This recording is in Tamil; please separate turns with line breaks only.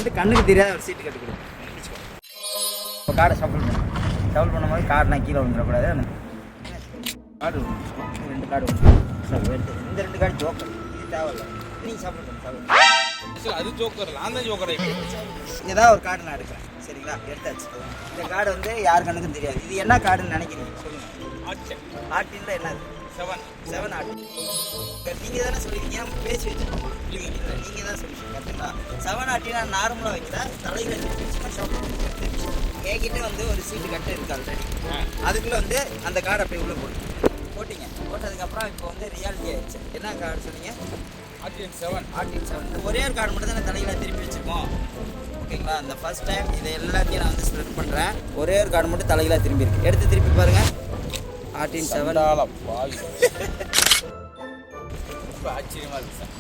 வந்து கண்ணுக்கு தெரியாத ஒரு சீட்டு கட்டு கொடுக்கும். இப்போ கார்டை ஷஃபிள் பண்ணும்போது கார்டெலாம் கீழே விழுந்துடக்கூடாது. கார்டு 2 கார்டு இந்த 2 கார்டு ஜோக்கர். இது தேவையில்லை, நீங்கள் ஷஃபிள் பண்ணு.
அது ஜோக்கர், நான் தான் ஜோக்கர்.
ஏதாவது ஒரு கார்டு நான் எடுக்கிறேன், சரிங்களா? எடுத்தாச்சு. இந்த கார்டு வந்து யார் கண்ணுக்கும் தெரியாது. இது என்ன கார்டுன்னு நினைக்கிறீங்க சொல்லுங்கள். ஆட்டின்ல என்னது? 7 ஆட்டு. நீங்கள் தானே சொல்லியிருக்கீங்க, பேசி வச்சுருக்கோம். நீங்கள் தான் சொல்லியிருக்கீங்க கரெக்டுங்களா? 7 ஆட்டினா நார்மலாக வைக்கிறா தலையில் என்கிட்ட வந்து ஒரு சீட்டு கட்டு இருக்கு ஆல்ரெடி. அதுக்குள்ளே வந்து அந்த கார்டு அப்படியே உள்ளே போட்டிங்க. போட்டதுக்கப்புறம் இப்போ வந்து ரியாலிட்டி ஆயிடுச்சு. என்ன கார்டு சொன்னீங்க? RT7. இந்த ஒரே ஒரு கார்டு மட்டும் தான் நான் தலையில் திருப்பி வச்சுருக்கோம், ஓகேங்களா? அந்த ஃபர்ஸ்ட் டைம் இதை எல்லாத்தையும் நான் வந்து ஸ்ப்ரெட் பண்ணுறேன். ஒரே ஒரு கார்டு மட்டும் தலையில் திரும்பி இருக்கு. எடுத்து திருப்பி பாருங்கள். RT7
ஆச்சரியமாக இருக்கு சார்.